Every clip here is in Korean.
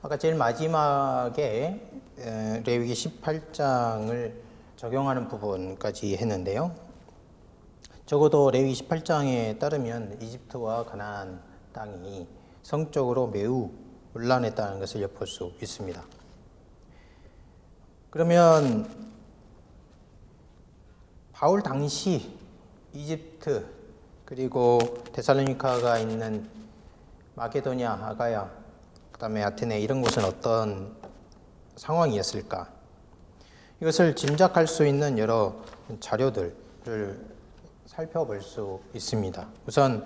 아까 제일 마지막에 레위기 18장을 적용하는 부분까지 했는데요. 적어도 레위기 18장에 따르면 이집트와 가나안 땅이 성적으로 매우 혼란했다는 것을 엿볼 수 있습니다. 그러면 바울 당시 이집트 그리고 데살로니가가 있는 마게도냐, 아가야, 그다음에 아테네 이런 곳은 어떤 상황이었을까? 이것을 짐작할 수 있는 여러 자료들을 살펴볼 수 있습니다. 우선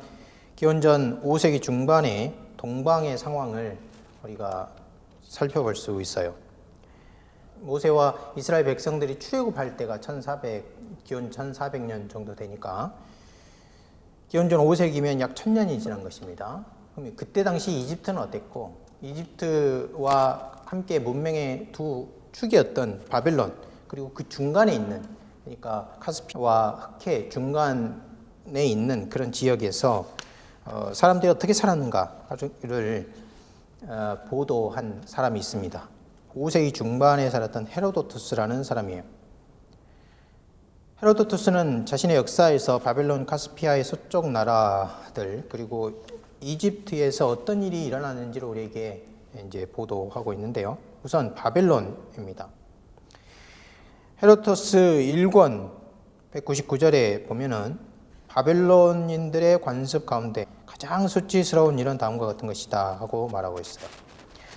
기원전 5세기 중반의 동방의 상황을 우리가 살펴볼 수 있어요. 모세와 이스라엘 백성들이 출애굽할 때가 기원 1400년 정도 되니까 기원전 5세기면 약 1000년이 지난 것입니다. 그럼 그때 당시 이집트는 어땠고, 이집트와 함께 문명의 두 축이었던 바벨론, 그리고 그 중간에 있는, 그러니까 카스피와 흑해 중간에 있는 그런 지역에서 사람들이 어떻게 살았는가를 보도한 사람이 있습니다. 5세기 중반에 살았던 헤로도투스라는 사람이에요. 헤로도투스는 자신의 역사에서 바벨론, 카스피아의 서쪽 나라들, 그리고 이집트에서 어떤 일이 일어나는지를 우리에게 이제 보도하고 있는데요. 우선 바벨론입니다. 헤로도투스 1권 199절에 보면은 바벨론인들의 관습 가운데 가장 수치스러운 일은 다음과 같은 것이다 하고 말하고 있어요.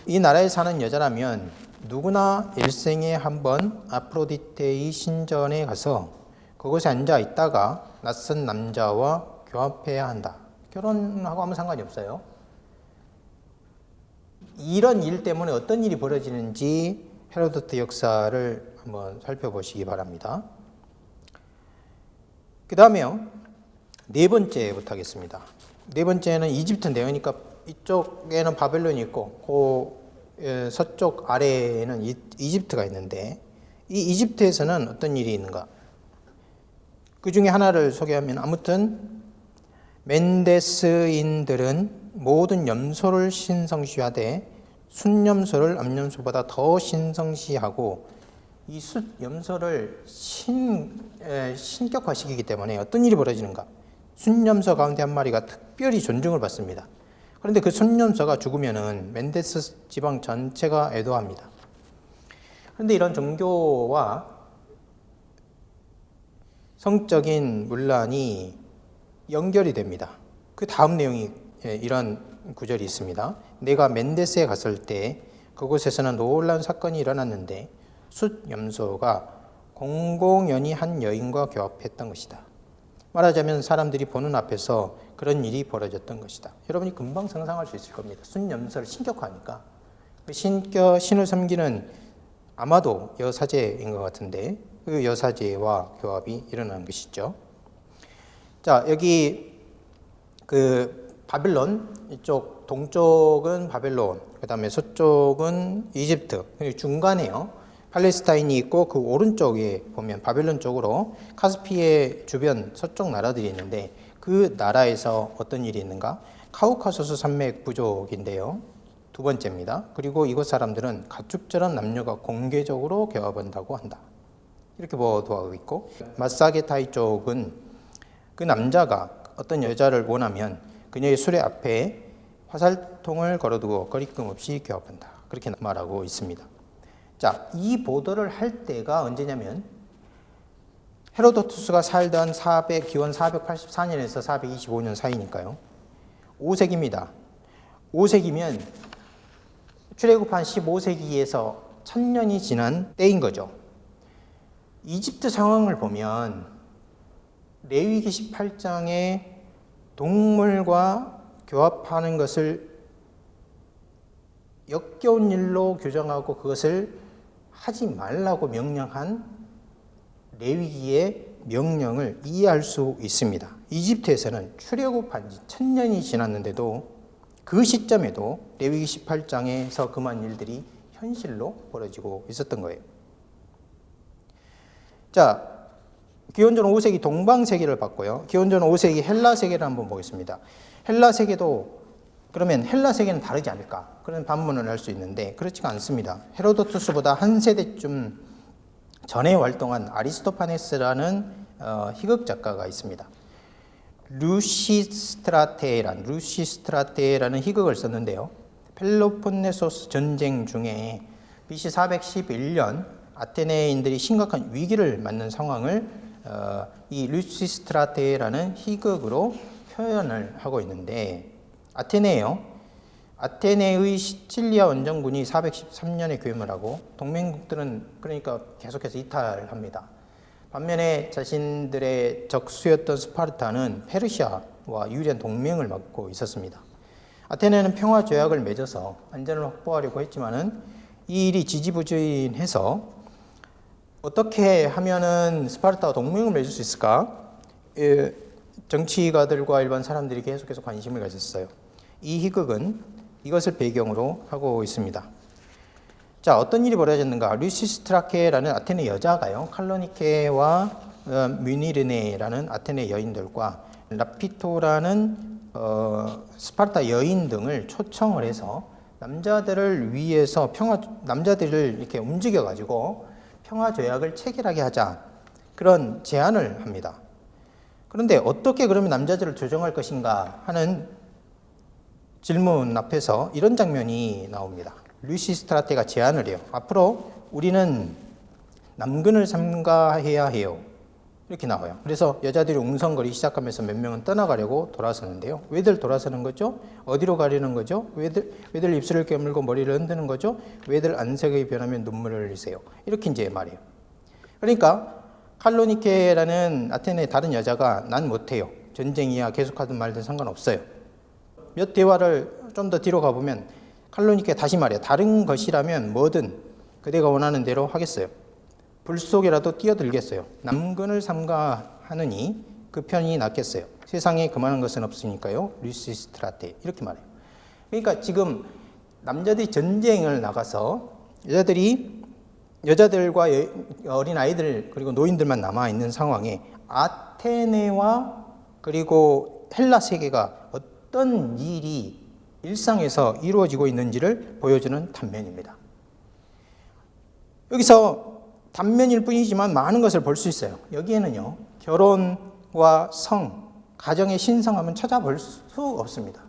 이 나라에 사는 여자라면 누구나 일생에 한 번 아프로디테의 신전에 가서 그곳에 앉아 있다가 낯선 남자와 교합해야 한다. 결혼하고 아무 상관이 없어요. 이런 일 때문에 어떤 일이 벌어지는지 헤로도트 역사를 한번 살펴보시기 바랍니다. 그 다음에요, 네 번째부터 하겠습니다. 네 번째는 이집트인데요. 그러니까 이쪽에는 바벨론이 있고 그 서쪽 아래에는 이집트가 있는데, 이 이집트에서는 어떤 일이 있는가? 그 중에 하나를 소개하면, 아무튼 멘데스인들은 모든 염소를 신성시하되 숫염소를 암염소보다 더 신성시하고, 이 숫염소를 신격화시키기 때문에 어떤 일이 벌어지는가? 숫염소 가운데 한 마리가 특별히 존중을 받습니다. 그런데 그 숫염소가 죽으면은 멘데스 지방 전체가 애도합니다. 그런데 이런 종교와 성적인 문란이 연결이 됩니다. 그 다음 내용이 이런 구절이 있습니다. 내가 멘데스에 갔을 때 그곳에서는 놀라운 사건이 일어났는데 숫염소가 공공연히 한 여인과 교합했던 것이다. 말하자면 사람들이 보는 앞에서 그런 일이 벌어졌던 것이다. 여러분이 금방 상상할 수 있을 겁니다. 숫염소를 신격화하니까 신을 섬기는 아마도 여사제인 것 같은데 그 여사제와 교합이 일어난 것이죠. 자, 여기 그 바벨론, 이쪽 동쪽은 바벨론, 그 다음에 서쪽은 이집트, 그리고 중간에요 팔레스타인이 있고, 그 오른쪽에 보면 바벨론 쪽으로 카스피의 주변 서쪽 나라들이 있는데, 그 나라에서 어떤 일이 있는가? 카우카소스 산맥 부족인데요, 두 번째입니다. 그리고 이곳 사람들은 가축처럼 남녀가 공개적으로 교합한다고 한다. 이렇게 보도하고 있고, 마사게타이 쪽은 그 남자가 어떤 여자를 원하면 그녀의 수레 앞에 화살통을 걸어두고 거리낌 없이 교합한다. 그렇게 말하고 있습니다. 자, 이 보도를 할 때가 언제냐면 헤로도투스가 살던 기원 484년에서 425년 사이니까요. 5세기입니다. 5세기면 출애굽한 15세기에서 1000년이 지난 때인 거죠. 이집트 상황을 보면 레위기 18장에 동물과 교합하는 것을 역겨운 일로 규정하고 그것을 하지 말라고 명령한 레위기의 명령을 이해할 수 있습니다. 이집트에서는 출애굽한 지 1000년이 지났는데도 그 시점에도 레위기 18장에서 금한 일들이 현실로 벌어지고 있었던 거예요. 자, 기원전 5세기 동방 세계를 봤고요. 기원전 5세기 헬라 세계를 한번 보겠습니다. 헬라 세계도 그러면 헬라 세계는 다르지 않을까? 그런 반문을 할 수 있는데 그렇지가 않습니다. 헤로도투스보다 한 세대쯤 전에 활동한 아리스토파네스라는 희극 작가가 있습니다. 루시스트라테라는 희극을 썼는데요. 펠로폰네소스 전쟁 중에 BC 411년 아테네인들이 심각한 위기를 맞는 상황을 이 루시스트라테라는 희극으로 표현을 하고 있는데 아테네예요. 아테네의 시칠리아 원정군이 413년에 괴멸 하고 동맹국들은 그러니까 계속해서 이탈합니다. 반면에 자신들의 적수였던 스파르타는 페르시아와 유리한 동맹을 맺고 있었습니다. 아테네는 평화 조약을 맺어서 안전을 확보하려고 했지만은 이 일이 지지부진해서 어떻게 하면은 스파르타와 동맹을 맺을 수 있을까? 정치가들과 일반 사람들이 계속해서 관심을 가졌어요. 이 희극은 이것을 배경으로 하고 있습니다. 자, 어떤 일이 벌어졌는가? 루시스트라케라는 아테네 여자가요, 칼로니케와 뮤니르네라는 아테네 여인들과 라피토라는 스파르타 여인 등을 초청을 해서 남자들을 위해서 남자들을 이렇게 움직여가지고 평화 조약을 체결하게 하자, 그런 제안을 합니다. 그런데 어떻게 그러면 남자들을 조정할 것인가 하는 질문 앞에서 이런 장면이 나옵니다. 루시스트라테가 제안을 해요. 앞으로 우리는 남근을 삼가해야 해요. 이렇게 나와요. 그래서 여자들이 웅성거리기 시작하면서 몇 명은 떠나가려고 돌아서는데요. 왜들 돌아서는 거죠? 어디로 가려는 거죠? 왜들 입술을 깨물고 머리를 흔드는 거죠? 왜들 안색이 변하면 눈물을 흘리세요? 이렇게 이제 말해요. 그러니까 칼로니케라는 아테네 다른 여자가 난 못해요. 전쟁이야 계속하든 말든 상관없어요. 몇 대화를 좀 더 뒤로 가보면 칼로니케 다시 말해요. 다른 것이라면 뭐든 그대가 원하는 대로 하겠어요. 불 속이라도 뛰어들겠어요. 남근을 삼가하느니 그 편이 낫겠어요. 세상에 그만한 것은 없으니까요. 루시스트라테 이렇게 말해요. 그러니까 지금 남자들이 전쟁을 나가서 여자들과 어린 아이들 그리고 노인들만 남아 있는 상황에 아테네와 그리고 헬라 세계가 어떤 일이 일상에서 이루어지고 있는지를 보여주는 단면입니다. 여기서 단면일 뿐이지만 많은 것을 볼 수 있어요. 여기에는요, 결혼과 성, 가정의 신성함은 찾아볼 수 없습니다.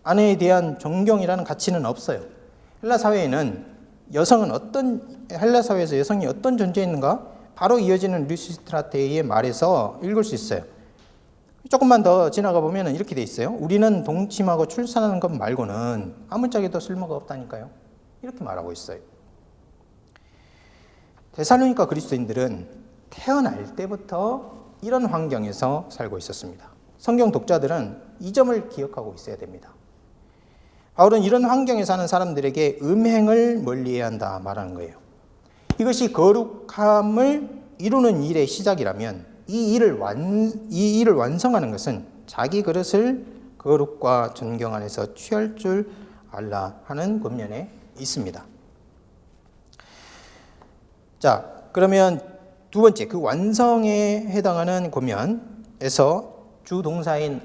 아내에 대한 존경이라는 가치는 없어요. 헬라 사회에서 여성이 어떤 존재였는가? 바로 이어지는 루시스트라테의 말에서 읽을 수 있어요. 조금만 더 지나가 보면 이렇게 돼 있어요. 우리는 동침하고 출산하는 것 말고는 아무짝에도 쓸모가 없다니까요. 이렇게 말하고 있어요. 데살로니가 그리스도인들은 태어날 때부터 이런 환경에서 살고 있었습니다. 성경 독자들은 이 점을 기억하고 있어야 됩니다. 바울은 이런 환경에 사는 사람들에게 음행을 멀리해야 한다 말하는 거예요. 이것이 거룩함을 이루는 일의 시작이라면 이 일을 완성하는 것은 자기 그릇을 거룩과 존경 안에서 취할 줄 알라 하는 권면에 있습니다. 자, 그러면 두 번째, 그 완성에 해당하는 권면에서 주동사인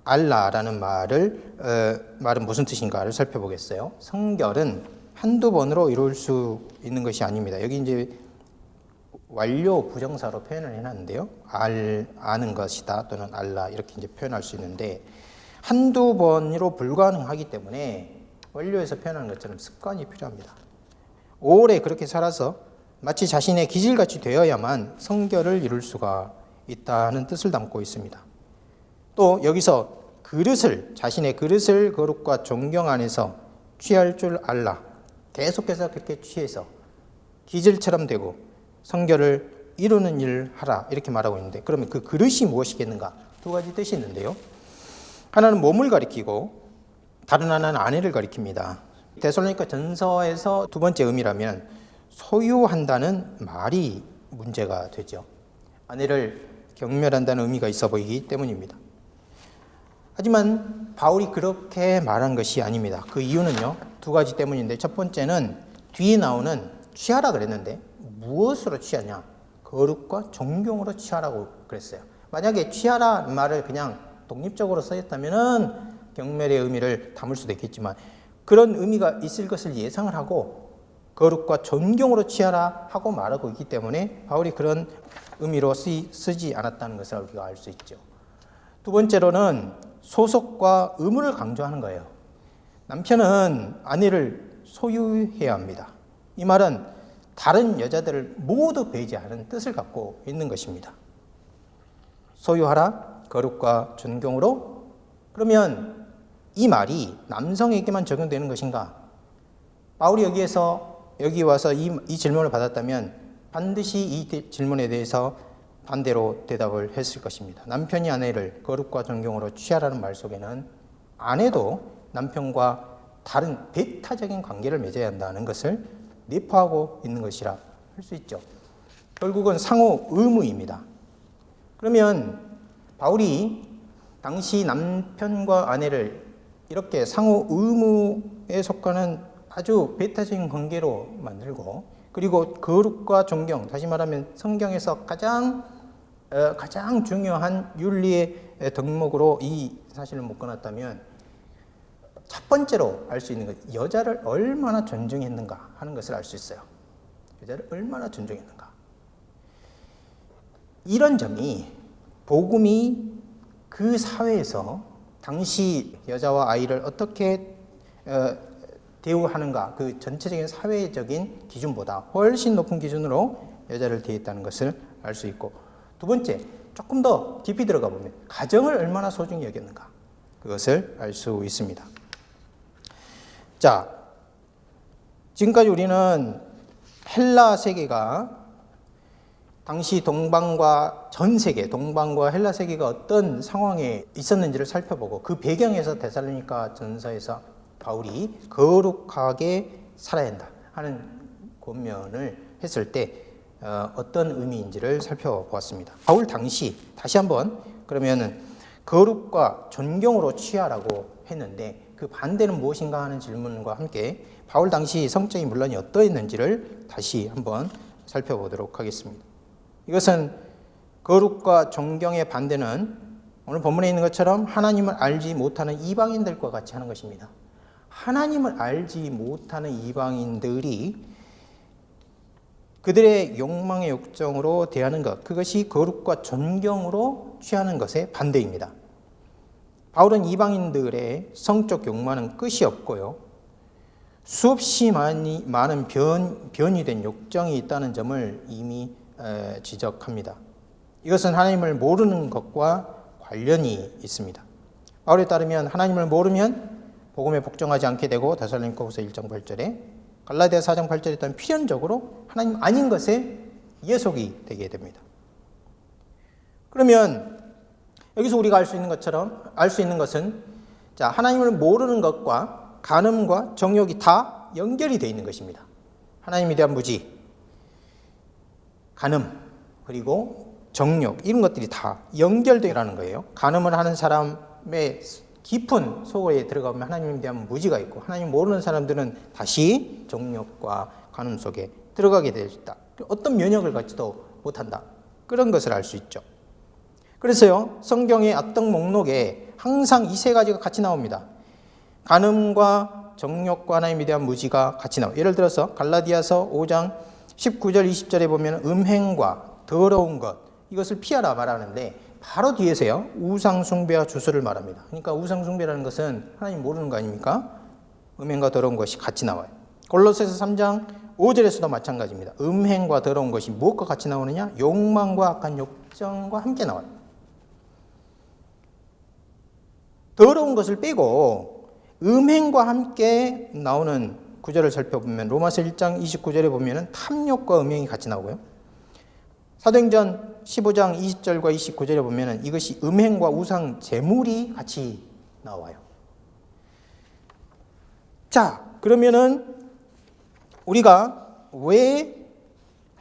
알라라는 말은 무슨 뜻인가를 살펴보겠어요. 성결은 한두 번으로 이룰 수 있는 것이 아닙니다. 여기 이제 완료 부정사로 표현을 해놨는데요. 아는 것이다 또는 알라 이렇게 이제 표현할 수 있는데 한두 번으로 불가능하기 때문에 완료해서 표현하는 것처럼 습관이 필요합니다. 오래 그렇게 살아서 마치 자신의 기질같이 되어야만 성결을 이룰 수가 있다는 뜻을 담고 있습니다. 또 여기서 자신의 그릇을 거룩과 존경 안에서 취할 줄 알라. 계속해서 그렇게 취해서 기질처럼 되고 성결을 이루는 일을 하라 이렇게 말하고 있는데, 그러면 그 그릇이 무엇이겠는가? 두 가지 뜻이 있는데요. 하나는 몸을 가리키고 다른 하나는 아내를 가리킵니다. 데살로니가 전서에서 두 번째 의미라면 소유한다는 말이 문제가 되죠. 아내를 경멸한다는 의미가 있어 보이기 때문입니다. 하지만 바울이 그렇게 말한 것이 아닙니다. 그 이유는요, 두 가지 때문인데, 첫 번째는 뒤에 나오는 취하라 그랬는데 무엇으로 취하냐? 거룩과 존경으로 취하라고 그랬어요. 만약에 취하라 말을 그냥 독립적으로 쓰였다면은 경멸의 의미를 담을 수도 있겠지만 그런 의미가 있을 것을 예상을 하고 거룩과 존경으로 취하라 하고 말하고 있기 때문에 바울이 그런 의미로 쓰지 않았다는 것을 우리가 알 수 있죠. 두 번째로는 소속과 의무를 강조하는 거예요. 남편은 아내를 소유해야 합니다. 이 말은 다른 여자들을 모두 배제하는 뜻을 갖고 있는 것입니다. 소유하라, 거룩과 존경으로. 그러면 이 말이 남성에게만 적용되는 것인가? 바울이 여기 와서 이 질문을 받았다면 반드시 이 질문에 대해서 반대로 대답을 했을 것입니다. 남편이 아내를 거룩과 존경으로 취하라는 말 속에는 아내도 남편과 다른 배타적인 관계를 맺어야 한다는 것을 내포하고 있는 것이라 할 수 있죠. 결국은 상호 의무입니다. 그러면 바울이 당시 남편과 아내를 이렇게 상호 의무에 속하는 아주 배타적인 관계로 만들고, 그리고 거룩과 존경, 다시 말하면 성경에서 가장 중요한 윤리의 덕목으로 이 사실을 묶어놨다면 첫 번째로 알 수 있는 것, 여자를 얼마나 존중했는가 하는 것을 알 수 있어요. 여자를 얼마나 존중했는가. 이런 점이 복음이 그 사회에서 당시 여자와 아이를 어떻게 대우하는가, 그 전체적인 사회적인 기준보다 훨씬 높은 기준으로 여자를 대했다는 것을 알 수 있고, 두 번째, 조금 더 깊이 들어가 보면 가정을 얼마나 소중히 여겼는가, 그것을 알 수 있습니다. 자, 지금까지 우리는 헬라 세계가 당시 동방과 전 세계, 동방과 헬라 세계가 어떤 상황에 있었는지를 살펴보고, 그 배경에서 데살로니가 전서에서 바울이 거룩하게 살아야 한다 하는 권면을 했을 때 어떤 의미인지를 살펴보았습니다. 바울 당시 다시 한번 그러면은 거룩과 존경으로 취하라고 했는데 그 반대는 무엇인가 하는 질문과 함께 바울 당시 성적인 문란이 어떠했는지를 다시 한번 살펴보도록 하겠습니다. 이것은 거룩과 존경의 반대는 오늘 본문에 있는 것처럼 하나님을 알지 못하는 이방인들과 같이 하는 것입니다. 하나님을 알지 못하는 이방인들이 그들의 욕망의 욕정으로 대하는 것, 그것이 거룩과 존경으로 취하는 것의 반대입니다. 바울은 이방인들의 성적 욕망은 끝이 없고요, 수없이 많은 변이된 욕정이 있다는 점을 이미 지적합니다. 이것은 하나님을 모르는 것과 관련이 있습니다. 바울에 따르면 하나님을 모르면 복음에 복종하지 않게 되고, 데살로니가후서 1장 8절에 갈라디아 4장 8절에 따르면 필연적으로 하나님 아닌 것에 예속이 되게 됩니다. 그러면 여기서 우리가 알 수 있는 것은, 자, 하나님을 모르는 것과 간음과 정욕이 다 연결이 되어 있는 것입니다. 하나님에 대한 무지, 간음, 그리고 정욕, 이런 것들이 다 연결되라는 거예요. 간음을 하는 사람의 깊은 속에 들어가면 하나님에 대한 무지가 있고, 하나님 모르는 사람들은 다시 정욕과 간음 속에 들어가게 되어 있다. 어떤 면역을 갖지도 못한다. 그런 것을 알 수 있죠. 그래서요, 성경의 악덕 목록에 항상 이 세 가지가 같이 나옵니다. 간음과 정욕과 하나님에 대한 무지가 같이 나와요. 예를 들어서 갈라디아서 5장 19절 20절에 보면 음행과 더러운 것, 이것을 피하라 말하는데 바로 뒤에서요, 우상 숭배와 주술을 말합니다. 그러니까 우상 숭배라는 것은 하나님 모르는 거 아닙니까? 음행과 더러운 것이 같이 나와요. 골로새서 3장 5절에서도 마찬가지입니다. 음행과 더러운 것이 무엇과 같이 나오느냐? 욕망과 악한 욕정과 함께 나와요. 더러운 것을 빼고 음행과 함께 나오는 구절을 살펴보면 로마서 1장 29절에 보면 탐욕과 음행이 같이 나오고요, 사도행전 15장 20절과 29절에 보면 이것이 음행과 우상 제물이 같이 나와요. 자, 그러면은 우리가 왜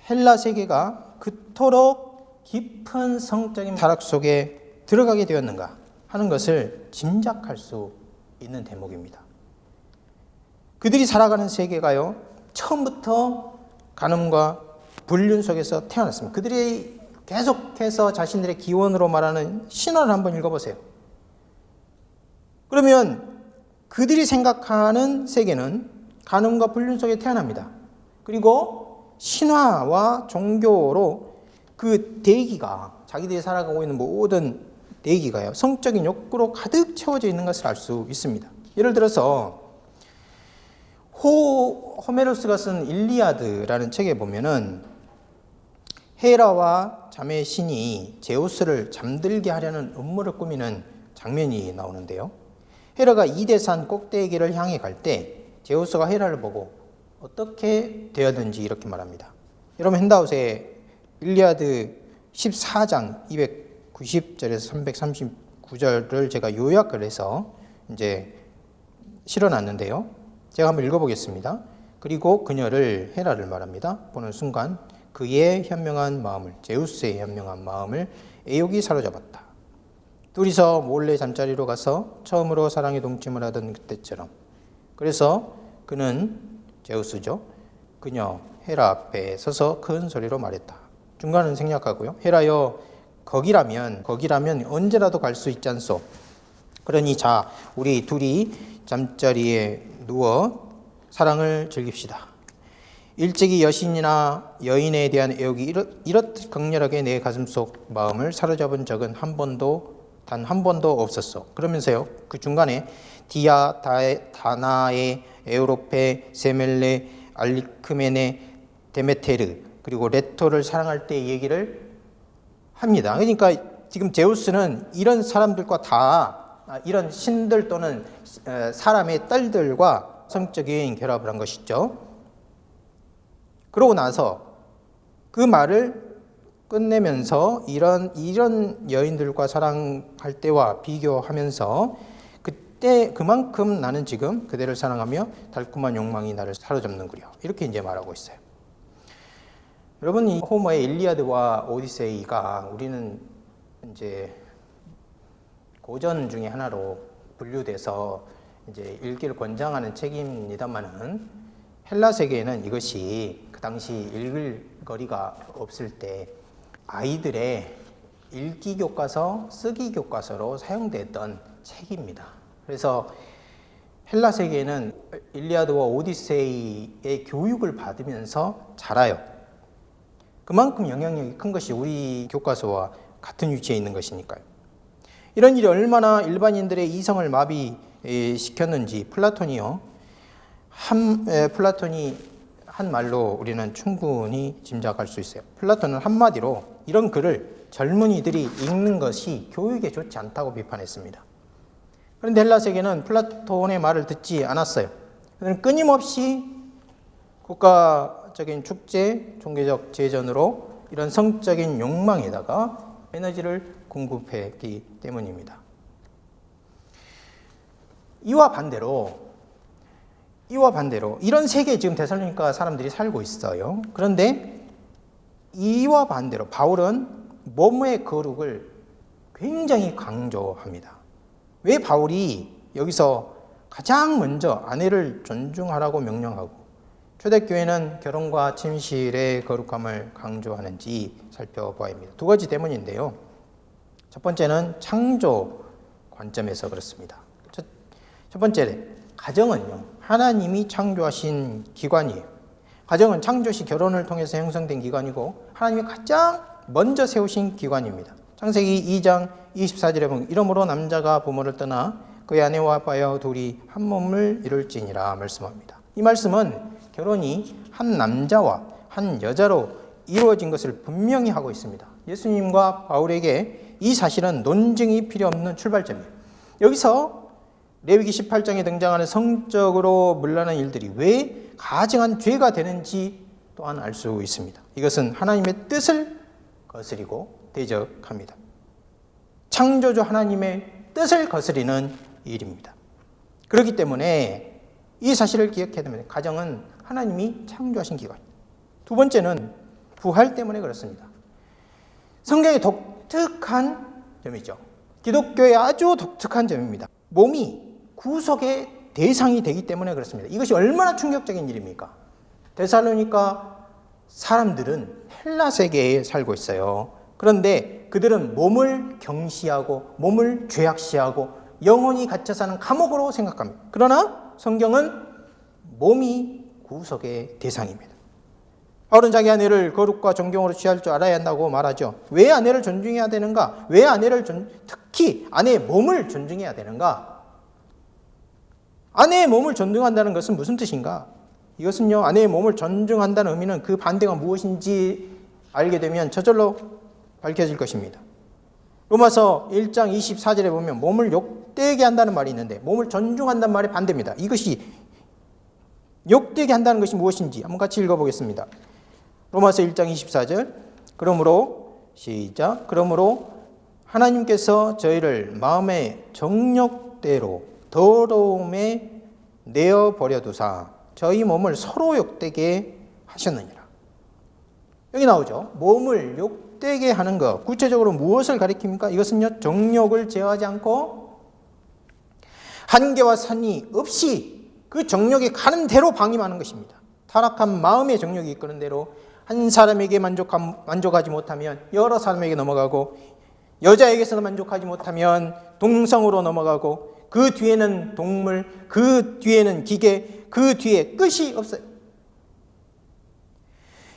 헬라 세계가 그토록 깊은 성적인 타락 속에 들어가게 되었는가 하는 것을 짐작할 수 있는 대목입니다. 그들이 살아가는 세계가요, 처음부터 간음과 불륜 속에서 태어났습니다. 그들이 계속해서 자신들의 기원으로 말하는 신화를 한번 읽어보세요. 그러면 그들이 생각하는 세계는 간음과 불륜 속에 태어납니다. 그리고 신화와 종교로 그 대기가, 자기들이 살아가고 있는 모든 대기가요, 성적인 욕구로 가득 채워져 있는 것을 알 수 있습니다. 예를 들어서 호메로스가 쓴 일리아드라는 책에 보면은 헤라와 자매의 신이 제우스를 잠들게 하려는 음모를 꾸미는 장면이 나오는데요. 헤라가 이대산 꼭대기를 향해 갈 때 제우스가 헤라를 보고 어떻게 되었는지 이렇게 말합니다. 여러분 핸드아웃에 일리아드 14장 290절에서 339절을 제가 요약을 해서 이제 실어놨는데요. 제가 한번 읽어보겠습니다. 그리고 그녀를, 헤라를 말합니다. 보는 순간 그의 현명한 마음을, 제우스의 현명한 마음을 애욕이 사로잡았다. 둘이서 몰래 잠자리로 가서 처음으로 사랑의 동침을 하던 그때처럼. 그래서 그는, 제우스죠, 그녀 헤라 앞에 서서 큰 소리로 말했다. 중간은 생략하고요. 헤라여, 거기라면 언제라도 갈 수 있지 않소. 그러니 자, 우리 둘이 잠자리에 누워 사랑을 즐깁시다. 일찍이 여신이나 여인에 대한 애욕이 이렇듯 강렬하게 내 가슴속 마음을 사로잡은 적은 단 한 번도 없었어. 그러면서요, 그 중간에 디아, 다나에, 에우로페, 세멜레, 알리크메네, 데메테르, 그리고 레토를 사랑할 때 얘기를 합니다. 그러니까 지금 제우스는 이런 사람들과 다, 이런 신들 또는 사람의 딸들과 성적인 결합을 한 것이죠. 그러고 나서 그 말을 끝내면서 이런 여인들과 사랑할 때와 비교하면서 그때 그만큼 나는 지금 그대를 사랑하며 달콤한 욕망이 나를 사로잡는구려. 이렇게 이제 말하고 있어요. 여러분, 이 호머의 일리아드와 오디세이가 우리는 이제 고전 중에 하나로 분류돼서 이제 읽기를 권장하는 책입니다만은 헬라 세계에는 이것이 그 당시 읽을 거리가 없을 때 아이들의 읽기 교과서, 쓰기 교과서로 사용됐던 책입니다. 그래서 헬라 세계에는 일리아드와 오디세이의 교육을 받으면서 자라요. 그만큼 영향력이 큰 것이 우리 교과서와 같은 위치에 있는 것이니까요. 이런 일이 얼마나 일반인들의 이성을 마비시켰는지 플라톤이 한 말로 우리는 충분히 짐작할 수 있어요. 플라톤은 한마디로 이런 글을 젊은이들이 읽는 것이 교육에 좋지 않다고 비판했습니다. 그런데 헬라 세계는 플라톤의 말을 듣지 않았어요. 그는 끊임없이 국가적인 축제, 종교적 제전으로 이런 성적인 욕망에다가 에너지를 공급했기 때문입니다. 이와 반대로 이런 세계에 지금 데살로니가 사람들이 살고 있어요. 그런데 이와 반대로 바울은 몸의 거룩을 굉장히 강조합니다. 왜 바울이 여기서 가장 먼저 아내를 존중하라고 명령하고 초대교회는 결혼과 침실의 거룩함을 강조하는지 살펴봐야 합니다. 두 가지 때문인데요. 첫 번째는 창조 관점에서 그렇습니다. 첫 번째, 가정은요, 하나님이 창조하신 기관이에요. 가정은 창조시 결혼을 통해서 형성된 기관이고 하나님이 가장 먼저 세우신 기관입니다. 창세기 2장 24절에 보면 이러므로 남자가 부모를 떠나 그의 아내와 하여 둘이 한 몸을 이룰지니라 말씀합니다. 이 말씀은 결혼이 한 남자와 한 여자로 이루어진 것을 분명히 하고 있습니다. 예수님과 바울에게 이 사실은 논증이 필요 없는 출발점이에요. 여기서 레위기 18장에 등장하는 성적으로 물러나는 일들이 왜 가증한 죄가 되는지 또한 알 수 있습니다. 이것은 하나님의 뜻을 거스리고 대적합니다. 창조주 하나님의 뜻을 거스리는 일입니다. 그렇기 때문에 이 사실을 기억해야 됩니다. 가정은 하나님이 창조하신 기관입니다. 두 번째는 부활 때문에 그렇습니다. 성경의 독특한 점이죠. 기독교의 아주 독특한 점입니다. 몸이 구속의 대상이 되기 때문에 그렇습니다. 이것이 얼마나 충격적인 일입니까? 데살로니가 사람들은 헬라 세계에 살고 있어요. 그런데 그들은 몸을 경시하고 몸을 죄악시하고 영혼이 갇혀 사는 감옥으로 생각합니다. 그러나 성경은 몸이 구속의 대상입니다. 바울은 자기 아내를 거룩과 존경으로 취할 줄 알아야 한다고 말하죠. 왜 아내를 존중해야 되는가? 왜 특히 아내의 몸을 존중해야 되는가? 아내의 몸을 존중한다는 것은 무슨 뜻인가? 이것은요, 아내의 몸을 존중한다는 의미는 그 반대가 무엇인지 알게 되면 저절로 밝혀질 것입니다. 로마서 1장 24절에 보면 몸을 욕되게 한다는 말이 있는데 몸을 존중한다는 말의 반대입니다. 이것이 욕되게 한다는 것이 무엇인지 한번 같이 읽어보겠습니다. 로마서 1장 24절. 그러므로 시작. 그러므로 하나님께서 저희를 마음의 정욕대로 더러움에 내어버려 두사 저희 몸을 서로 욕되게 하셨느니라. 여기 나오죠. 몸을 욕되게 하는 것. 구체적으로 무엇을 가리킵니까? 이것은요, 정욕을 제어하지 않고 한계와 선이 없이 그 정욕이 가는 대로 방임하는 것입니다. 타락한 마음의 정욕이 이끄는 대로 한 사람에게 만족하지 못하면 여러 사람에게 넘어가고, 여자에게서 만족하지 못하면 동성으로 넘어가고, 그 뒤에는 동물, 그 뒤에는 기계, 그 뒤에 끝이 없어요.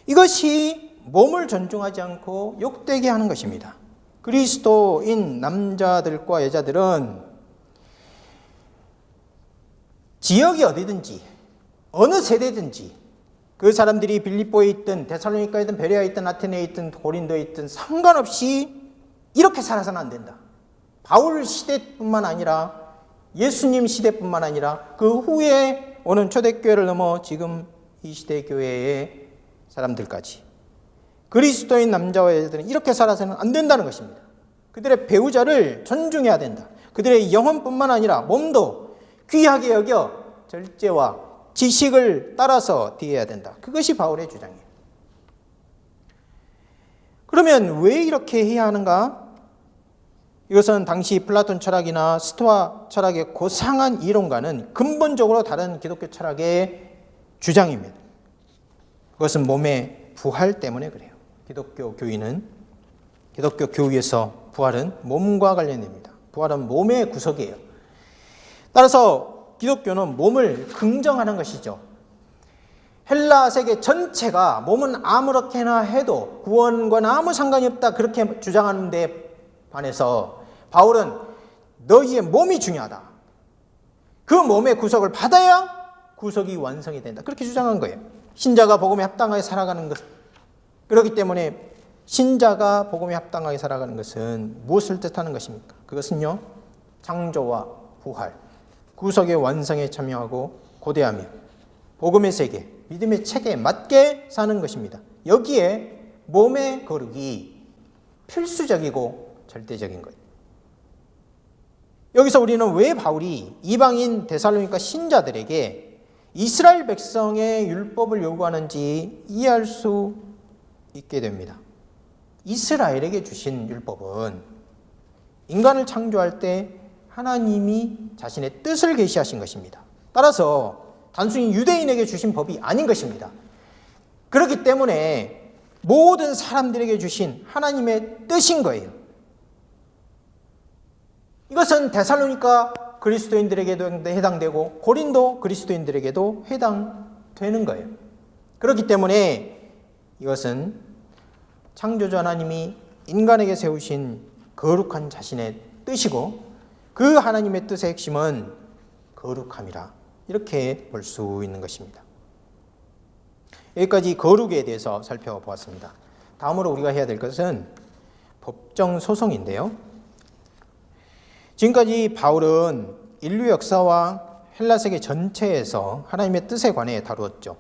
이것이 몸을 존중하지 않고 욕되게 하는 것입니다. 그리스도인 남자들과 여자들은 지역이 어디든지 어느 세대든지 그 사람들이 빌립보에 있든 데살로니가에 있든 베레아에 있든 아테네에 있든 고린도에 있든 상관없이 이렇게 살아서는 안 된다. 바울 시대뿐만 아니라 예수님 시대뿐만 아니라 그 후에 오는 초대교회를 넘어 지금 이 시대 교회의 사람들까지 그리스도인 남자와 여자들은 이렇게 살아서는 안 된다는 것입니다. 그들의 배우자를 존중해야 된다. 그들의 영혼뿐만 아니라 몸도 귀하게 여겨 절제와 지식을 따라서 대해야 된다. 그것이 바울의 주장이에요. 그러면 왜 이렇게 해야 하는가? 이것은 당시 플라톤 철학이나 스토아 철학의 고상한 이론과는 근본적으로 다른 기독교 철학의 주장입니다. 그것은 몸의 부활 때문에 그래요. 기독교 교회에서 부활은 몸과 관련됩니다. 부활은 몸의 구속이에요. 따라서 기독교는 몸을 긍정하는 것이죠. 헬라 세계 전체가 몸은 아무렇게나 해도 구원과는 아무 상관이 없다 그렇게 주장하는 데 반해서 바울은 너희의 몸이 중요하다. 그 몸의 구속을 받아야 구속이 완성이 된다. 그렇게 주장한 거예요. 신자가 복음에 합당하게 살아가는 것. 그렇기 때문에 신자가 복음에 합당하게 살아가는 것은 무엇을 뜻하는 것입니까? 그것은요, 창조와 부활, 구속의 완성에 참여하고 고대하며 복음의 세계, 믿음의 체계에 맞게 사는 것입니다. 여기에 몸의 거룩이 필수적이고 절대적인 거예요. 여기서 우리는 왜 바울이 이방인 데살로니가 신자들에게 이스라엘 백성의 율법을 요구하는지 이해할 수 있게 됩니다. 이스라엘에게 주신 율법은 인간을 창조할 때 하나님이 자신의 뜻을 계시하신 것입니다. 따라서 단순히 유대인에게 주신 법이 아닌 것입니다. 그렇기 때문에 모든 사람들에게 주신 하나님의 뜻인 거예요. 이것은 데살로니가 그리스도인들에게도 해당되고 고린도 그리스도인들에게도 해당되는 거예요. 그렇기 때문에 이것은 창조주 하나님이 인간에게 세우신 거룩한 자신의 뜻이고 그 하나님의 뜻의 핵심은 거룩함이라 이렇게 볼 수 있는 것입니다. 여기까지 거룩에 대해서 살펴보았습니다. 다음으로 우리가 해야 될 것은 법정 소송인데요. 지금까지 바울은 인류 역사와 헬라 세계 전체에서 하나님의 뜻에 관해 다루었죠.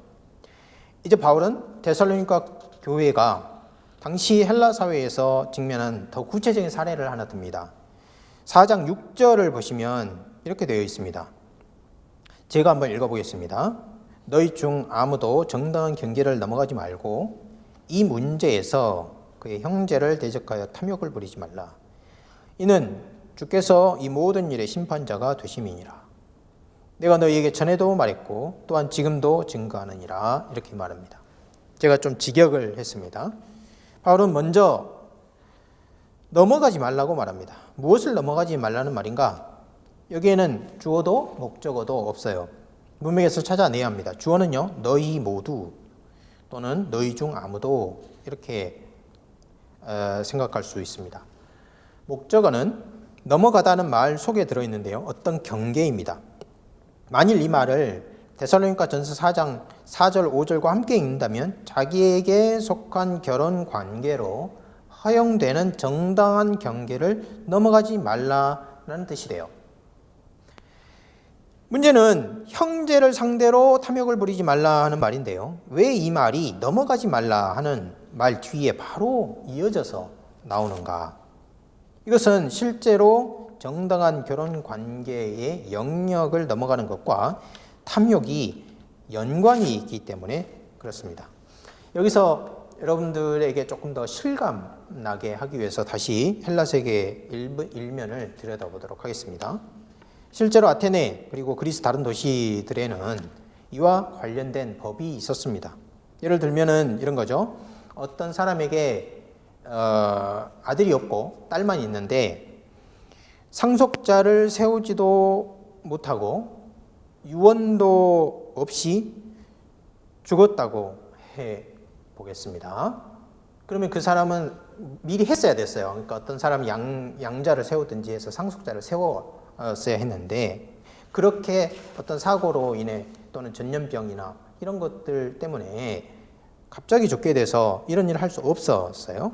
이제 바울은 데살로니가 교회가 당시 헬라 사회에서 직면한 더 구체적인 사례를 하나 듭니다. 4장 6절을 보시면 이렇게 되어 있습니다. 제가 한번 읽어보겠습니다. 너희 중 아무도 정당한 경계를 넘어가지 말고 이 문제에서 그의 형제를 대적하여 탐욕을 부리지 말라. 이는 주께서 이 모든 일의 심판자가 되심이니라. 내가 너희에게 전에도 말했고 또한 지금도 증거하느니라. 이렇게 말합니다. 제가 좀 직역을 했습니다. 바울은 먼저 넘어가지 말라고 말합니다. 무엇을 넘어가지 말라는 말인가? 여기에는 주어도 목적어도 없어요. 문맥에서 찾아내야 합니다. 주어는요, 너희 모두 또는 너희 중 아무도 이렇게 생각할 수 있습니다. 목적어는 넘어가다는 말 속에 들어있는데요. 어떤 경계입니다. 만일 이 말을 데살로니가 전서 4장 4절 5절과 함께 읽는다면 자기에게 속한 결혼 관계로 허용되는 정당한 경계를 넘어가지 말라는 뜻이 돼요. 문제는 형제를 상대로 탐욕을 부리지 말라 하는 말인데요. 왜 이 말이 넘어가지 말라 하는 말 뒤에 바로 이어져서 나오는가? 이것은 실제로 정당한 결혼 관계의 영역을 넘어가는 것과 탐욕이 연관이 있기 때문에 그렇습니다. 여기서 여러분들에게 조금 더 실감나게 하기 위해서 다시 헬라세계 일면을 들여다보도록 하겠습니다. 실제로 아테네 그리고 그리스 다른 도시들에는 이와 관련된 법이 있었습니다. 예를 들면은 이런 거죠. 어떤 사람에게 아들이 없고 딸만 있는데 상속자를 세우지도 못하고 유언도 없이 죽었다고 해 보겠습니다. 그러면 그 사람은 미리 했어야 됐어요. 그러니까 어떤 사람이 양자를 세우든지 해서 상속자를 세웠어야 했는데 그렇게 어떤 사고로 인해 또는 전염병이나 이런 것들 때문에 갑자기 죽게 돼서 이런 일을 할 수 없었어요.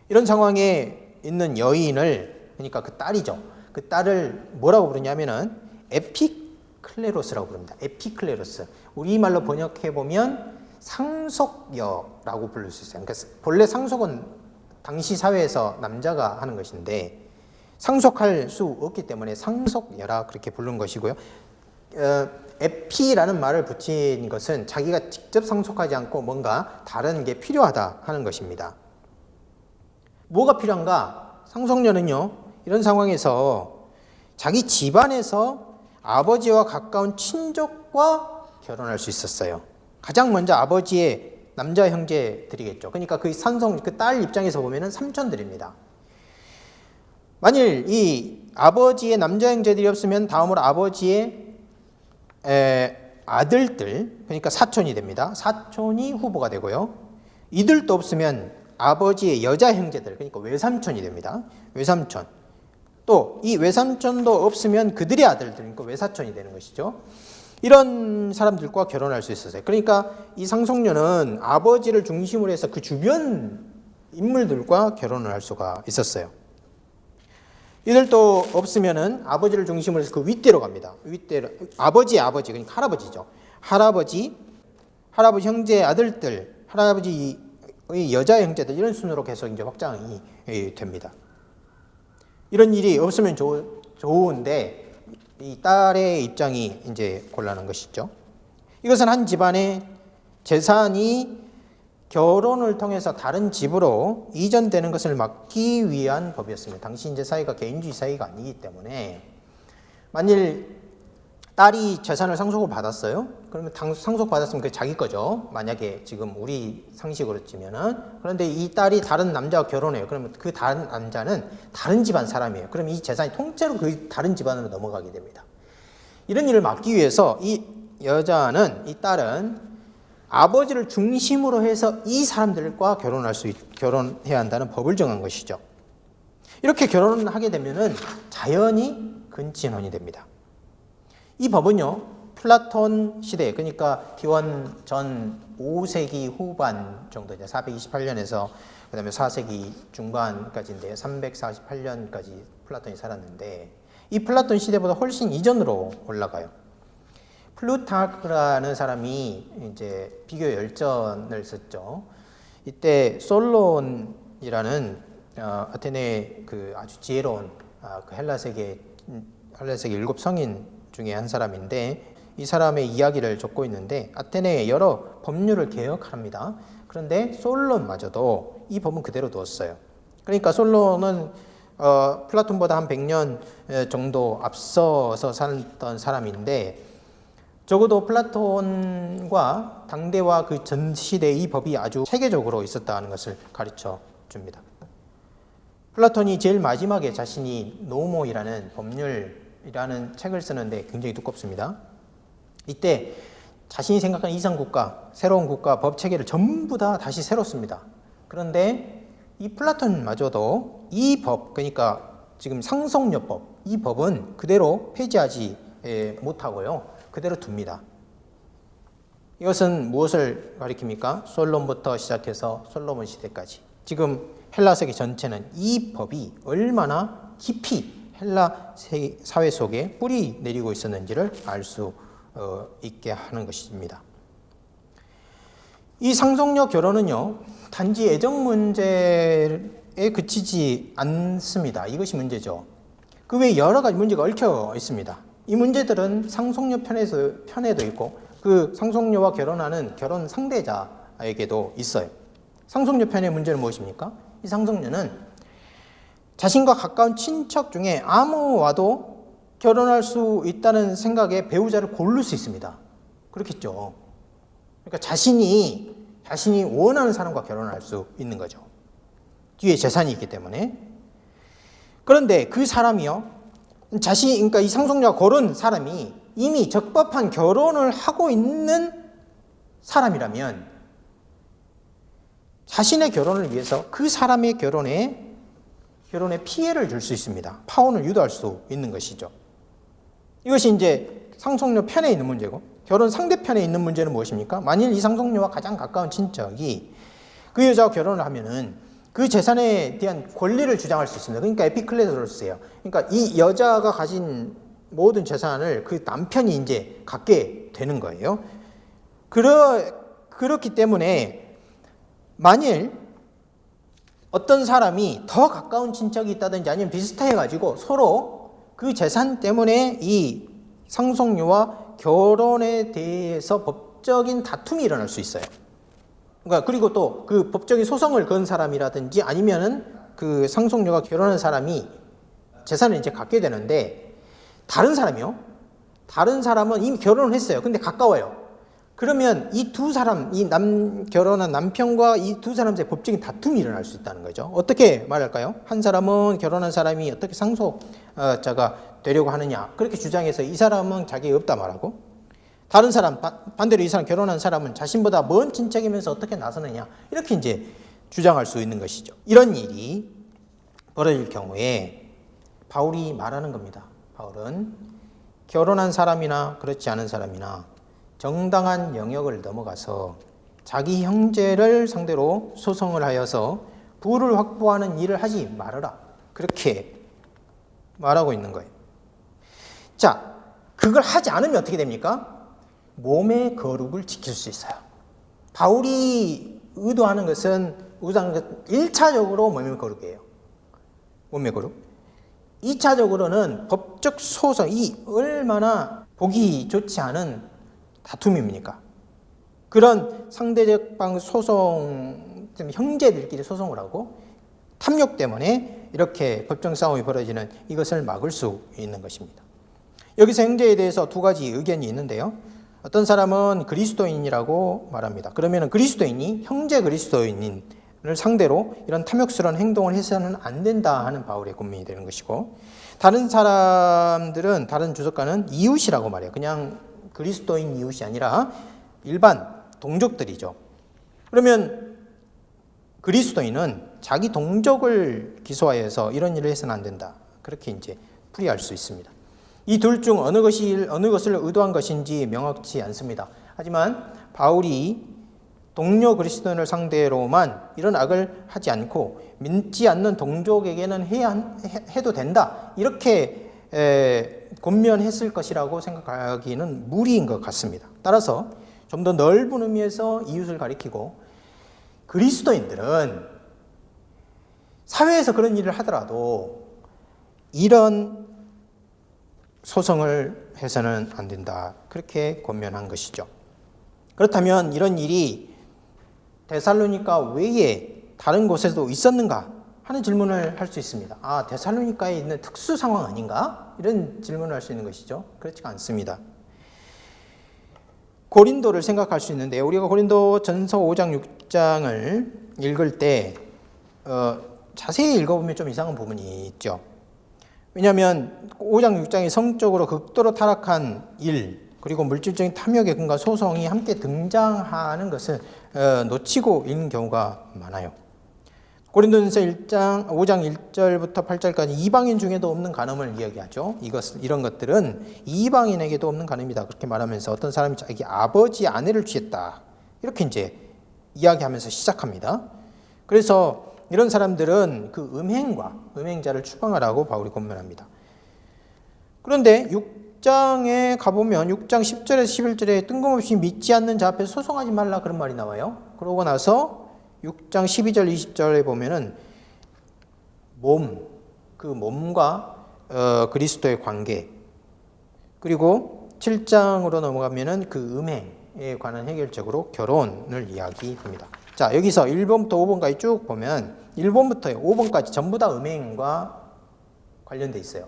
이런 상황에 있는 여인을, 그러니까 그 딸이죠. 그 딸을 뭐라고 부르냐면은 에피클레로스라고 부릅니다. 에피클레로스. 우리말로 번역해 보면 상속여라고 부를 수 있어요. 그러니까 본래 상속은 당시 사회에서 남자가 하는 것인데 상속할 수 없기 때문에 상속여라 그렇게 부른 것이고요. 에피라는 말을 붙인 것은 자기가 직접 상속하지 않고 뭔가 다른 게 필요하다 하는 것입니다. 뭐가 필요한가? 상속녀는요, 이런 상황에서 자기 집안에서 아버지와 가까운 친족과 결혼할 수 있었어요. 가장 먼저 아버지의 남자 형제들이겠죠. 그러니까 그 딸 입장에서 보면은 삼촌들입니다. 만일 이 아버지의 남자 형제들이 없으면 다음으로 아버지의 아들들, 그러니까 사촌이 됩니다. 사촌이 후보가 되고요. 이들도 없으면 아버지의 여자 형제들, 그러니까 외삼촌이 됩니다. 외삼촌. 또 이 외삼촌도 없으면 그들의 아들들, 그러니까 외사촌이 되는 것이죠. 이런 사람들과 결혼할 수 있었어요. 그러니까 이 상속녀는 아버지를 중심으로 해서 그 주변 인물들과 결혼을 할 수가 있었어요. 이들도 없으면은 아버지를 중심으로 해서 그 윗대로 갑니다. 윗대로, 아버지의 아버지, 그러니까 할아버지죠. 할아버지 형제의 아들들, 할아버지의 여자 형제들, 이런 순으로 계속 이제 확장이 됩니다. 이런 일이 없으면 좋은데 이 딸의 입장이 이제 곤란한 것이죠. 이것은 한 집안의 재산이 결혼을 통해서 다른 집으로 이전되는 것을 막기 위한 법이었습니다. 당시 이제 사회가 개인주의 사회가 아니기 때문에 만일 딸이 재산을 상속을 받았어요. 그러면 상속 받았으면 그게 자기 거죠. 만약에 지금 우리 상식으로 치면은. 그런데 이 딸이 다른 남자와 결혼해요. 그러면 그 다른 남자는 다른 집안 사람이에요. 그럼 이 재산이 통째로 그 다른 집안으로 넘어가게 됩니다. 이런 일을 막기 위해서 이 딸은 아버지를 중심으로 해서 이 사람들과 결혼해야 한다는 법을 정한 것이죠. 이렇게 결혼을 하게 되면은 자연히 근친혼이 됩니다. 이 법은요, 플라톤 시대, 그러니까 기원 전 5세기 후반 정도, 이제 428년에서 그 다음에 4세기 중반까지인데요. 348년까지 플라톤이 살았는데, 이 플라톤 시대보다 훨씬 이전으로 올라가요. 플루타크라는 사람이 이제 비교 열전을 썼죠. 이때 솔론이라는 아테네 그 아주 지혜로운 그 헬라세계 일곱 성인 중에 한 사람인데, 이 사람의 이야기를 적고 있는데 아테네의 여러 법률을 개혁합니다. 그런데 솔론마저도 이 법은 그대로 두었어요. 그러니까 솔론은 플라톤보다 한 100년 정도 앞서서 살았던 사람인데, 적어도 플라톤과 당대와 그 전 시대의 이 법이 아주 체계적으로 있었다는 것을 가르쳐 줍니다. 플라톤이 제일 마지막에 자신이 노모이라는 법률 이라는 책을 쓰는데 굉장히 두껍습니다. 이때 자신이 생각하는 이상국가, 새로운 국가 법 체계를 전부 다 다시 새로 씁니다. 그런데 이 플라톤마저도 이 법, 그러니까 지금 상속요법, 이 법은 그대로 폐지하지 못하고요. 그대로 둡니다. 이것은 무엇을 가리킵니까? 솔론부터 시작해서 솔로몬 시대까지. 지금 헬라 세계 전체는 이 법이 얼마나 깊이 헬라 사회 속에 뿌리 내리고 있었는지를 알 수 있게 하는 것입니다. 이 상속녀 결혼은요, 단지 애정 문제에 그치지 않습니다. 이것이 문제죠. 그 외에 여러 가지 문제가 얽혀 있습니다. 이 문제들은 상속녀 편에도 있고 그 상속녀와 결혼하는 결혼 상대자에게도 있어요. 상속녀 편의 문제는 무엇입니까? 이 상속녀는 자신과 가까운 친척 중에 아무와도 결혼할 수 있다는 생각에 배우자를 고를 수 있습니다. 그렇겠죠. 그러니까 자신이 원하는 사람과 결혼할 수 있는 거죠. 뒤에 재산이 있기 때문에. 그런데 그 사람이요, 그러니까 이 상속녀가 고른 사람이 이미 적법한 결혼을 하고 있는 사람이라면 자신의 결혼을 위해서 그 사람의 결혼에 피해를 줄 수 있습니다. 파혼을 유도할 수 있는 것이죠. 이것이 이제 상속녀 편에 있는 문제고, 결혼 상대편에 있는 문제는 무엇입니까? 만일 이 상속녀와 가장 가까운 친척이 그 여자와 결혼을 하면은 그 재산에 대한 권리를 주장할 수 있습니다. 그러니까 에피클레토스예요. 그러니까 이 여자가 가진 모든 재산을 그 남편이 이제 갖게 되는 거예요. 그렇기 때문에 만일 어떤 사람이 더 가까운 친척이 있다든지 아니면 비슷해가지고 서로 그 재산 때문에 이 상속녀와 결혼에 대해서 법적인 다툼이 일어날 수 있어요. 그러니까 그리고 또 그 법적인 소송을 건 사람이라든지 아니면은 그 상속녀가 결혼한 사람이 재산을 이제 갖게 되는데 다른 사람은 이미 결혼을 했어요. 근데 가까워요. 그러면 이 두 사람, 결혼한 남편과 이 두 사람 사이에 법적인 다툼이 일어날 수 있다는 거죠. 어떻게 말할까요? 한 사람은 결혼한 사람이 어떻게 상속자가 되려고 하느냐, 그렇게 주장해서 이 사람은 자기가 없다 말하고, 다른 사람, 반대로 이 사람 결혼한 사람은 자신보다 먼 친척이면서 어떻게 나서느냐, 이렇게 이제 주장할 수 있는 것이죠. 이런 일이 벌어질 경우에 바울이 말하는 겁니다. 바울은 결혼한 사람이나 그렇지 않은 사람이나 정당한 영역을 넘어가서 자기 형제를 상대로 소송을 하여서 부를 확보하는 일을 하지 말아라, 그렇게 말하고 있는 거예요. 자, 그걸 하지 않으면 어떻게 됩니까? 몸의 거룩을 지킬 수 있어요. 바울이 의도하는 것은 1차적으로 몸의 거룩이에요. 몸의 거룩. 2차적으로는 법적 소송, 이 얼마나 보기 좋지 않은 다툼입니까? 그런 상대적 방 소송, 형제들끼리 소송을 하고 탐욕 때문에 이렇게 법정 싸움이 벌어지는 이것을 막을 수 있는 것입니다. 여기서 형제에 대해서 두 가지 의견이 있는데요. 어떤 사람은 그리스도인이라고 말합니다. 그러면 그리스도인이 형제 그리스도인을 상대로 이런 탐욕스러운 행동을 해서는 안 된다 하는 바울의 고민이 되는 것이고, 다른 사람들은, 다른 주석가는 이웃이라고 말해요. 그냥 그리스도인 이웃이 아니라 일반 동족들이죠. 그러면 그리스도인은 자기 동족을 기소하여서 이런 일을 해서는 안 된다, 그렇게 이제 풀이할 수 있습니다. 이 둘 중 어느 것을 의도한 것인지 명확치 않습니다. 하지만 바울이 동료 그리스도인을 상대로만 이런 악을 하지 않고 믿지 않는 동족에게는 해도 된다, 이렇게 권면했을 것이라고 생각하기는 무리인 것 같습니다. 따라서 좀 더 넓은 의미에서 이웃을 가리키고, 그리스도인들은 사회에서 그런 일을 하더라도 이런 소송을 해서는 안 된다, 그렇게 권면한 것이죠. 그렇다면 이런 일이 데살로니가 외에 다른 곳에도 있었는가 하는 질문을 할 수 있습니다. 아, 데살로니가에 있는 특수 상황 아닌가? 이런 질문을 할 수 있는 것이죠. 그렇지가 않습니다. 고린도를 생각할 수 있는데, 우리가 고린도 전서 5장 6장을 읽을 때 자세히 읽어보면 좀 이상한 부분이 있죠. 왜냐하면 5장, 6장이 성적으로 극도로 타락한 일, 그리고 물질적인 탐욕의 근과 소송이 함께 등장하는 것을 놓치고 있는 경우가 많아요. 고린도전서 5장 1절부터 8절까지 이방인 중에도 없는 간음을 이야기하죠. 이런 것들은 이방인에게도 없는 간음이다. 그렇게 말하면서 어떤 사람이 자기 아버지 아내를 취했다. 이렇게 이제 이야기하면서 시작합니다. 그래서 이런 사람들은 그 음행자를 추방하라고 바울이 권면합니다. 그런데 6장에 가보면 6장 10절에서 11절에 뜬금없이 믿지 않는 자 앞에 소송하지 말라 그런 말이 나와요. 그러고 나서 6장 12절 20절에 보면은 그 몸과 그리스도의 관계, 그리고 7장으로 넘어가면은 그 음행에 관한 해결적으로 결혼을 이야기합니다. 자, 여기서 1번부터 5번까지 쭉 보면 1번부터 5번까지 전부 다 음행과 관련돼 있어요.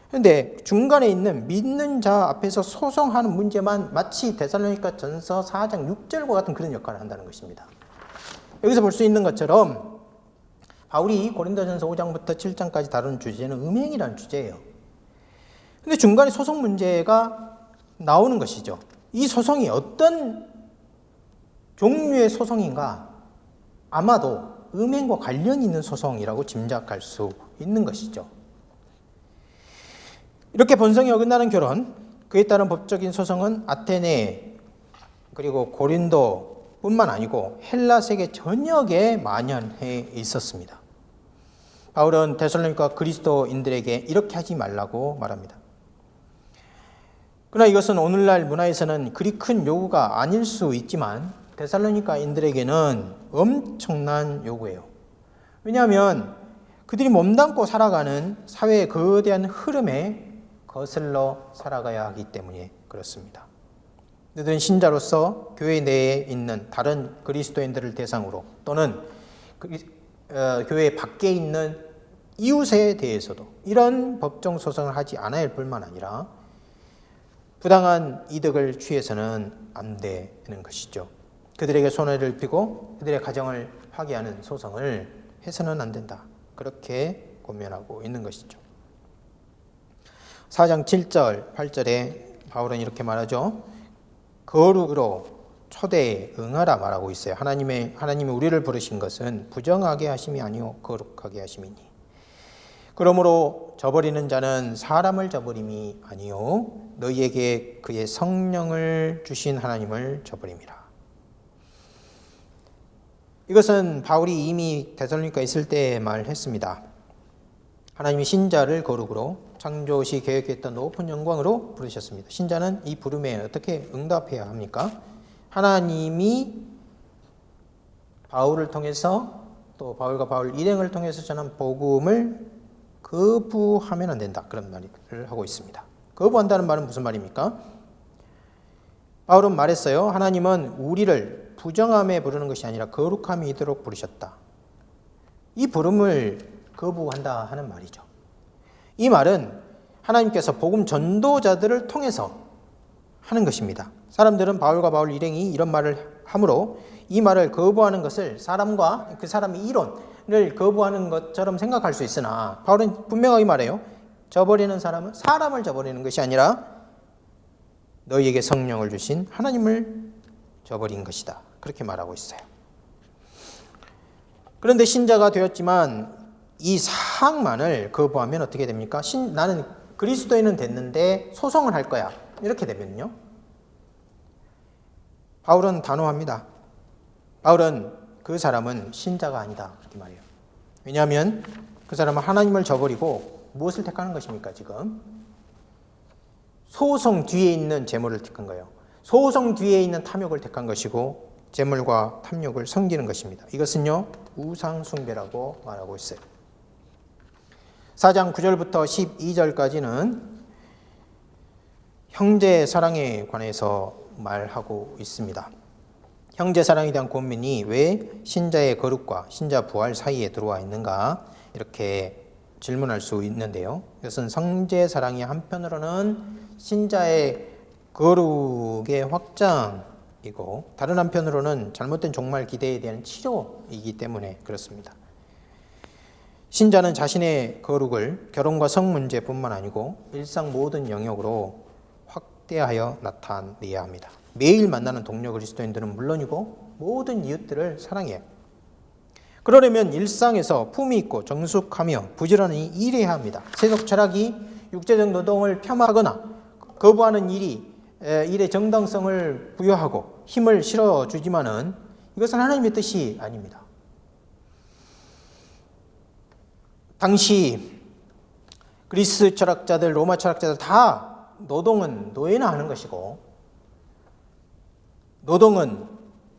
그런데 중간에 있는 믿는 자 앞에서 소송하는 문제만 마치 데살로니가 전서 4장 6절과 같은 그런 역할을 한다는 것입니다. 여기서 볼 수 있는 것처럼 바울이 고린도전서 5장부터 7장까지 다루는 주제는 음행이라는 주제예요. 그런데 중간에 소송 문제가 나오는 것이죠. 이 소송이 어떤 종류의 소송인가? 아마도 음행과 관련이 있는 소송이라고 짐작할 수 있는 것이죠. 이렇게 본성이 어긋나는 결혼, 그에 따른 법적인 소송은 아테네 그리고 고린도 뿐만 아니고 헬라 세계 전역에 만연해 있었습니다. 바울은 데살로니가 그리스도인들에게 이렇게 하지 말라고 말합니다. 그러나 이것은 오늘날 문화에서는 그리 큰 요구가 아닐 수 있지만 데살로니가인들에게는 엄청난 요구예요. 왜냐하면 그들이 몸담고 살아가는 사회의 거대한 흐름에 거슬러 살아가야 하기 때문에 그렇습니다. 그들은 신자로서 교회 내에 있는 다른 그리스도인들을 대상으로 또는 교회 밖에 있는 이웃에 대해서도 이런 법정 소송을 하지 않아야 할 뿐만 아니라 부당한 이득을 취해서는 안 되는 것이죠. 그들에게 손해를 입히고 그들의 가정을 파괴하는 소송을 해서는 안 된다. 그렇게 권면하고 있는 것이죠. 4장 7절, 8절에 바울은 이렇게 말하죠. 거룩으로 초대에 응하라 말하고 있어요. 하나님이 우리를 부르신 것은 부정하게 하심이 아니요 거룩하게 하심이니. 그러므로 저버리는 자는 사람을 저버림이 아니요 너희에게 그의 성령을 주신 하나님을 저버림이라. 이것은 바울이 이미 데살로니가에 있을 때 말했습니다. 하나님이 신자를 거룩으로 창조시 계획했던 높은 영광으로 부르셨습니다. 신자는 이 부름에 어떻게 응답해야 합니까? 하나님이 바울을 통해서 또 바울과 바울 일행을 통해서 전한 복음을 거부하면 안 된다. 그런 말을 하고 있습니다. 거부한다는 말은 무슨 말입니까? 바울은 말했어요. 하나님은 우리를 부정함에 부르는 것이 아니라 거룩함이 있도록 부르셨다. 이 부름을 거부한다 하는 말이죠. 이 말은 하나님께서 복음 전도자들을 통해서 하는 것입니다. 사람들은 바울과 바울 일행이 이런 말을 하므로 이 말을 거부하는 것을 사람과 그 사람의 이론을 거부하는 것처럼 생각할 수 있으나 바울은 분명하게 말해요. 저버리는 사람은 사람을 저버리는 것이 아니라 너희에게 성령을 주신 하나님을 저버린 것이다. 그렇게 말하고 있어요. 그런데 신자가 되었지만 이 사항만을 거부하면 어떻게 됩니까? 나는 그리스도인은 됐는데 소송을 할 거야. 이렇게 되면요. 바울은 단호합니다. 바울은 그 사람은 신자가 아니다. 이렇게 말해요. 왜냐하면 그 사람은 하나님을 저버리고 무엇을 택하는 것입니까? 지금 소송 뒤에 있는 재물을 택한 거예요. 소송 뒤에 있는 탐욕을 택한 것이고 재물과 탐욕을 섬기는 것입니다. 이것은요 우상 숭배라고 말하고 있어요. 4장 9절부터 12절까지는 형제 사랑에 관해서 말하고 있습니다. 형제 사랑에 대한 고민이 왜 신자의 거룩과 신자 부활 사이에 들어와 있는가 이렇게 질문할 수 있는데요. 이것은 형제 사랑이 한편으로는 신자의 거룩의 확장이고 다른 한편으로는 잘못된 종말 기대에 대한 치료이기 때문에 그렇습니다. 신자는 자신의 거룩을 결혼과 성 문제뿐만 아니고 일상 모든 영역으로 확대하여 나타내야 합니다. 매일 만나는 동료 그리스도인들은 물론이고 모든 이웃들을 사랑해요. 그러려면 일상에서 품위 있고 정숙하며 부지런히 일해야 합니다. 세속 철학이 육체적 노동을 폄하하거나 거부하는 일의 정당성을 부여하고 힘을 실어주지만은 이것은 하나님의 뜻이 아닙니다. 당시 그리스 철학자들, 로마 철학자들 다 노동은 노예나 하는 것이고 노동은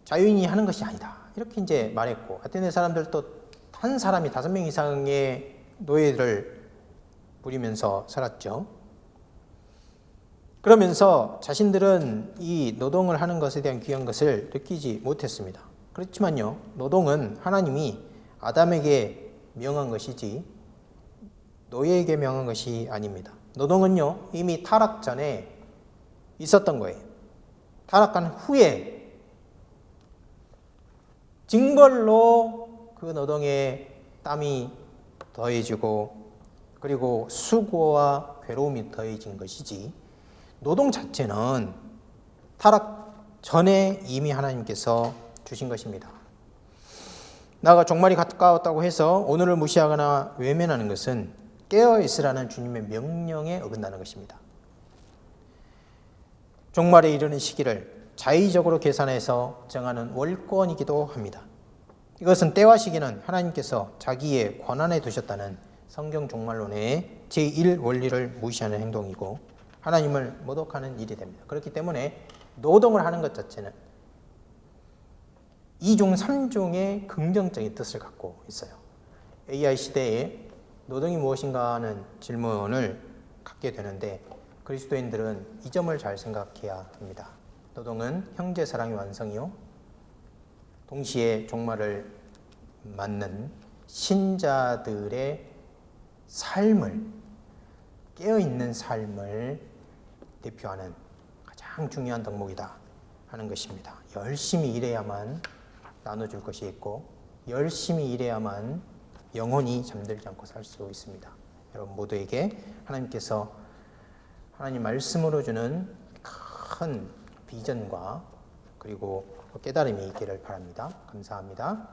자유인이 하는 것이 아니다. 이렇게 이제 말했고 아테네 사람들도 한 사람이 5명 이상의 노예를 부리면서 살았죠. 그러면서 자신들은 이 노동을 하는 것에 대한 귀한 것을 느끼지 못했습니다. 그렇지만요, 노동은 하나님이 아담에게 명한 것이지 노예에게 명한 것이 아닙니다. 노동은요, 이미 타락 전에 있었던 거예요. 타락한 후에 징벌로 그 노동에 땀이 더해지고 그리고 수고와 괴로움이 더해진 것이지 노동 자체는 타락 전에 이미 하나님께서 주신 것입니다. 나가 종말이 가까웠다고 해서 오늘을 무시하거나 외면하는 것은 깨어있으라는 주님의 명령에 어긋나는 것입니다. 종말에 이르는 시기를 자의적으로 계산해서 정하는 월권이기도 합니다. 이것은 때와 시기는 하나님께서 자기의 권한에 두셨다는 성경 종말론의 제1원리를 무시하는 행동이고 하나님을 모독하는 일이 됩니다. 그렇기 때문에 노동을 하는 것 자체는 2중, 3중의 긍정적인 뜻을 갖고 있어요. AI 시대에 노동이 무엇인가 하는 질문을 갖게 되는데 그리스도인들은 이 점을 잘 생각해야 합니다. 노동은 형제 사랑의 완성이요, 동시에 종말을 맞는 신자들의 삶을, 깨어있는 삶을 대표하는 가장 중요한 덕목이다 하는 것입니다. 열심히 일해야만 나눠줄 것이 있고 열심히 일해야만 영혼이 잠들지 않고 살 수 있습니다. 여러분 모두에게 하나님께서 하나님 말씀으로 주는 큰 비전과 그리고 깨달음이 있기를 바랍니다. 감사합니다.